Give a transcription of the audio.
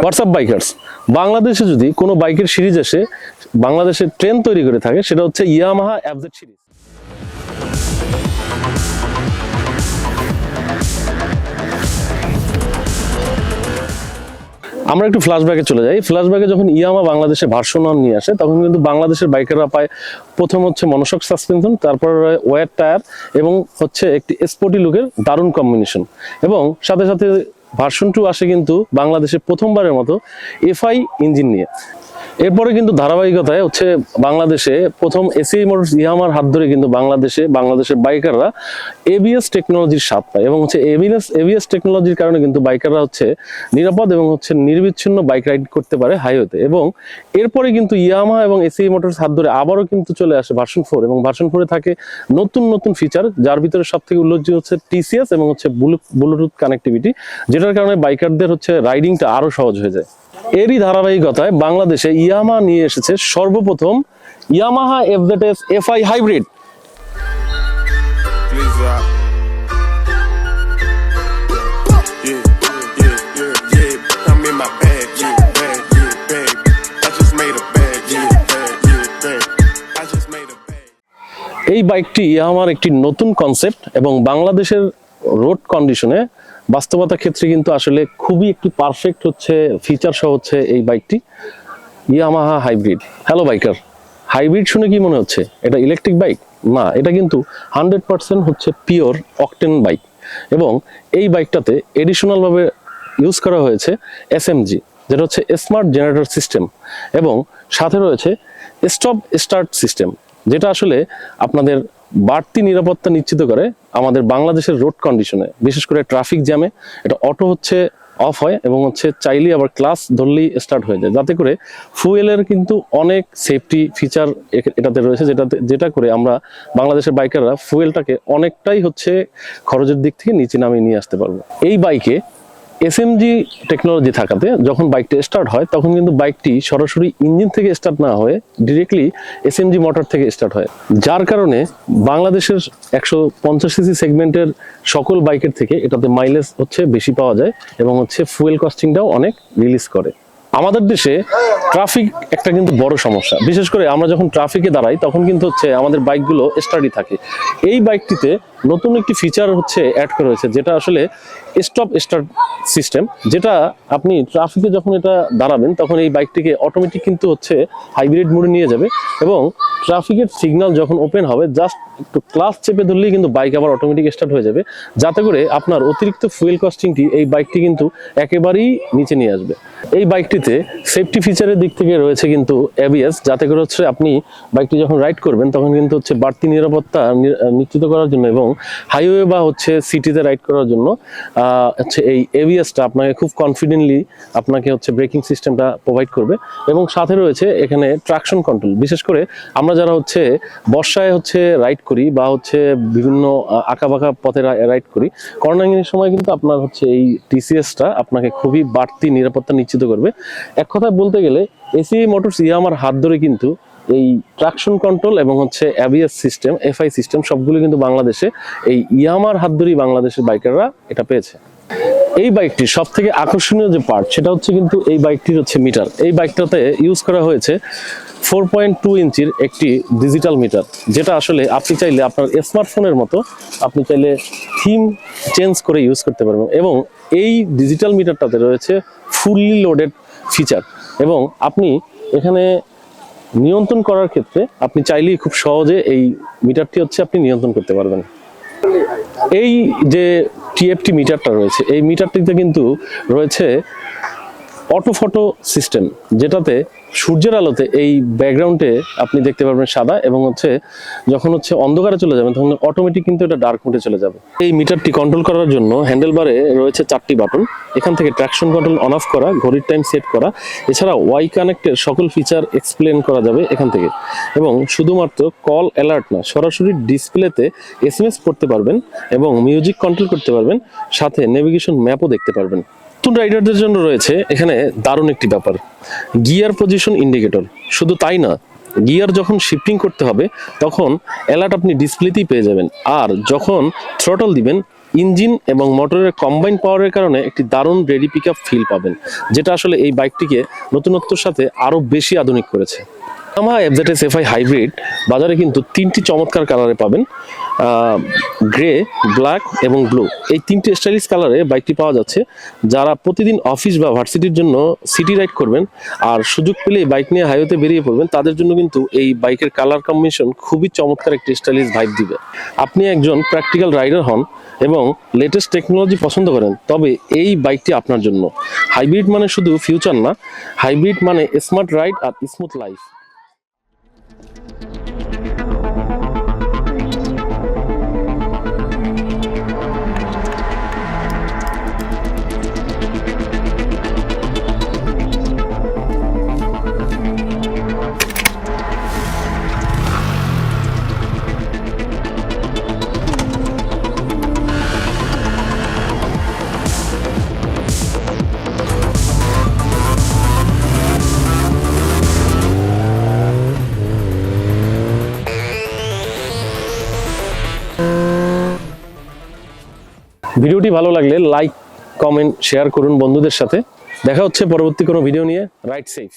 WhatsApp bikers, বাংলাদেশে যদি কোনো বাইকের সিরিজ এসে বাংলাদেশে ট্রেন তৈরি করে থাকে সেটা হচ্ছে ইয়ামাহা এফজেড সিরিজ। আমরা একটু ফ্ল্যাশব্যাকে চলে যাই। ফ্ল্যাশব্যাকে যখন ইয়ামাহা বাংলাদেশে ভার্সন 1 নিয়ে আসে তখন কিন্তু বাংলাদেশের বাইকাররা পায় প্রথম হচ্ছে মনোশক সাসপেনশন, তারপর ওয়েট টায়ার এবং হচ্ছে একটি স্পোর্টি লুকের দারুণ কম্বিনেশন, এবং সাথে সাথে ভার্সন 2 আসে কিন্তু বাংলাদেশে প্রথমবারের মতো এফআই ইঞ্জিন নিয়ে। এরপরে কিন্তু ধারাবাহিকতায় হচ্ছে বাংলাদেশে প্রথম এসিআই মোটরস ইয়ামাহার হাত ধরে কিন্তু বাংলাদেশের বাইকাররা এবিএস টেকনোলজির স্বাদ পায়, এবং হচ্ছে এবিএস টেকনোলজির কারণে কিন্তু বাইকাররা হচ্ছে নিরাপদ এবং হচ্ছে নির্বিচ্ছিন্ন বাইক রাইড করতে পারে হাইওয়েতে। এবং এরপরে কিন্তু ইয়ামাহা এবং এসিআই মোটরস হাত ধরে আবারও কিন্তু চলে আসে ভার্সন 4, এবং ভার্সন 4 থাকে নতুন নতুন ফিচার, যার ভিতরে সব থেকে উল্লেখযোগ্য হচ্ছে টিসিএস এবং হচ্ছে ব্লুটুথ কানেক্টিভিটি, যেটার কারণে বাইকারদের হচ্ছে রাইডিংটা আরো সহজ হয়ে যায়। এরই ধারাবাহিকতায় বাংলাদেশে ইয়ামাহা নিয়ে এসেছে সর্বপ্রথম ইয়ামাহা এফজেডএস এফআই হাইব্রিড। এই বাইকটি ইয়ামাহার একটি নতুন কনসেপ্ট এবং বাংলাদেশের রোড কন্ডিশনে বাস্তবতা ক্ষেত্রে কিন্তু আসলে খুবই একটি পারফেক্ট হচ্ছে ফিচার সহ হচ্ছে এই বাইকটি Yamaha hybrid. Hello biker, hybrid শুনে কি মনে হচ্ছে এটা ইলেকট্রিক বাইক? না, এটা কিন্তু 100% হচ্ছে পিওর অকটেন বাইক, এবং এই বাইকটাতে এডিশনাল ভাবে ইউজ করা হয়েছে এসএমজি, যেটা হচ্ছে স্মার্ট জেনারেটর সিস্টেম, এবং সাথে রয়েছে স্টপ স্টার্ট সিস্টেম, যেটা আসলে আপনাদের বাড়তি নিরাপত্তা নিশ্চিত করে আমাদের বাংলাদেশের রোড কন্ডিশনে, বিশেষ করে ট্রাফিক জ্যামে এটা অটো হচ্ছে অফ হয় এবং হচ্ছে চাইলেই আবার ক্লাস ধরলেই স্টার্ট হয়ে যায়, যাতে করে ফুয়েলের কিন্তু অনেক সেফটি ফিচার এটাতে রয়েছে, যেটা করে আমরা বাংলাদেশের বাইকাররা ফুয়েলটাকে অনেকটাই হচ্ছে খরচের দিক থেকে নিচে নামিয়ে নিয়ে আসতে পারবো। এই বাইকে এসএমজি টেকনোলজি থাকাতে যখন বাইকটা স্টার্ট হয় তখন কিন্তু বাইকটি সরাসরি ইঞ্জিন থেকে স্টার্ট না হয়ে ডিরেক্টলি এসএমজি মোটর থেকে স্টার্ট হয়, যার কারণে বাংলাদেশের 150 সিসি সেগমেন্টের সকল বাইকের থেকে এটাতে মাইলেজ হচ্ছে বেশি পাওয়া যায় এবং হচ্ছে ফুয়েল কস্টিংটাও অনেক রিলিজ করে। আমাদের দেশে ট্রাফিক একটা কিন্তু বড় সমস্যা, বিশেষ করে আমরা যখন ট্রাফিকে দাঁড়াই তখন কিন্তু হচ্ছে আমাদের বাইকগুলো স্টার্টই থাকে। এই বাইকটিতে নতুন একটি ফিচার হচ্ছে অ্যাড করা হয়েছে, যেটা আসলে স্টপ স্টার্ট সিস্টেম, যেটা আপনি ট্রাফিকে যখন এটা দাঁড়াবেন তখন এই বাইকটিকে অটোমেটিক কিন্তু হচ্ছে হাইব্রিড মোডে নিয়ে যাবে, এবং ট্রাফিকের সিগন্যাল যখন ওপেন হবে জাস্ট একটু ক্লাচ চেপে ধরলেই কিন্তু বাইক আবার অটোমেটিক স্টার্ট হয়ে যাবে, যাতে করে আপনার অতিরিক্ত ফুয়েল কস্টিংটি এই বাইকটি কিন্তু একেবারেই নিচে নিয়ে আসবে। এই বাইকটিতে সেফটি ফিচারের দিক থেকে রয়েছে কিন্তু এবিএস, যাতে করে হচ্ছে আপনি বাইকটি যখন রাইড করবেন তখন কিন্তু হচ্ছে বাড়তি নিরাপত্তা নিশ্চিত করার জন্য এবং হাইওয়ে বা হচ্ছে সিটিতে রাইড করার জন্য হচ্ছে এই এবিএসটা আপনাকে খুব কনফিডেন্টলি আপনাকে হচ্ছে ব্রেকিং সিস্টেমটা প্রোভাইড করবে, এবং সাথে রয়েছে এখানে ট্রাকশন কন্ট্রোল। বিশেষ করে আমরা যারা হচ্ছে বর্ষায় হচ্ছে রাইড করি বা হচ্ছে বিভিন্ন আঁকাবাঁকা পথে রাইড করি, কর্নারিং এর সময় কিন্তু আপনার হচ্ছে এই টিসিএসটা আপনাকে খুবই বাড়তি নিরাপত্তা নিশ্চিত করবে। এক কথায় বলতে গেলে এসিআই মোটরস ইয়ামাহার হাত ধরে কিন্তু এই ট্রাকশন কন্ট্রোল এবং হচ্ছে এবিএস সিস্টেম, এফআই সিস্টেম সবগুলো কিন্তু বাংলাদেশে এই ইয়ামাহার হাত ধরেই বাংলাদেশের বাইকাররা এটা পেয়েছে। এই বাইকটির সব থেকে আকর্ষণীয় যে পার্ট সেটা হচ্ছে কিন্তু এই বাইকটির হচ্ছে মিটার। এই বাইকটাতে ইউজ করা হয়েছে 4.2 ইঞ্চির একটি ডিজিটাল মিটার, যেটা আসলে আপনি চাইলে আপনার স্মার্টফোনের মতো আপনি চাইলে থিম চেঞ্জ করে ইউজ করতে পারবেন, এবং এই ডিজিটাল মিটারটাতে রয়েছে ফুললি লোডেড ফিচার, এবং আপনি এখানে নিয়ন্ত্রণ করার ক্ষেত্রে আপনি চাইলেই খুব সহজে এই মিটারটি হচ্ছে আপনি নিয়ন্ত্রণ করতে পারবেন। এই যে টিএফটি মিটারটা রয়েছে এই মিটারটিতে কিন্তু রয়েছে অটো ফটো সিস্টেম, যেটাতে সূর্যের আলোতে এই ব্যাকগ্রাউন্ডে আপনি দেখতে পারবেন সাদা, এবং হচ্ছে যখন হচ্ছে অন্ধকারে চলে যাবেন তখন অটোমেটিক কিন্তু এটা ডার্ক মোডে চলে যাবে। এই মিটারটি কন্ট্রোল করার জন্য হ্যান্ডেলবারে রয়েছে 4টি বাটন, এখান থেকে ট্রাকশন কন্ট্রোল অন অফ করা, ঘড়ির টাইম সেট করা, এছাড়া ওয়াই কানেক্টের সকল ফিচার এক্সপ্লেন করা যাবে এখান থেকে, এবং শুধুমাত্র কল অ্যালার্ট না, সরাসরি ডিসপ্লেতে এসএমএস করতে পারবেন এবং মিউজিক কন্ট্রোল করতে পারবেন, সাথে নেভিগেশন ম্যাপও দেখতে পারবেন। নতুন রাইডারদের জন্য রয়েছে এখানে দারুণ একটি ব্যাপার, গিয়ার পজিশন ইন্ডিকেটর। শুধু তাই না, গিয়ার যখন শিফটিং করতে হবে তখন অ্যালার্ট আপনি ডিসপ্লেতেই পেয়ে যাবেন, আর যখন থ্রটল দিবেন ইঞ্জিন এবং মোটরের কম্বাইন পাওয়ারের কারণে একটি দারুণ রেডি পিক আপ ফিল পাবেন, যেটা আসলে এই বাইকটিকে নতুনত্বর সাথে আরও বেশি আধুনিক করেছে। ইয়ামাহা এফজেডএস এফআই হাইব্রিড বাজারে কিন্তু 3টি চমৎকার কালারে পাবেন, গ্রে, ব্ল্যাক এবং ব্লু। এই 3টি স্টাইলিশ কালারে বাইকটি পাওয়া যাচ্ছে। যারা প্রতিদিন অফিস বা ভার্সিটির জন্য সিটি রাইড করবেন আর সুযোগ পেলে বাইক নিয়ে হাইওয়েতে বেরিয়ে পড়বেন, তাদের জন্য কিন্তু এই বাইকের কালার কম্বিনেশন খুবই চমৎকার একটি স্টাইলিশ ভাইব দিবে। আপনি একজন প্র্যাকটিক্যাল রাইডার হন এবং লেটেস্ট টেকনোলজি পছন্দ করেন, তবে এই বাইকটি আপনার জন্য। হাইব্রিড মানে শুধু ফিউচার না, হাইব্রিড মানে স্মার্ট রাইড আর স্মুথ লাইফ। ভিডিওটি ভালো লাগলে লাইক, কমেন্ট, শেয়ার করুন বন্ধুদের সাথে। দেখা হচ্ছে পরবর্তী কোনো ভিডিও নিয়ে। Ride safe.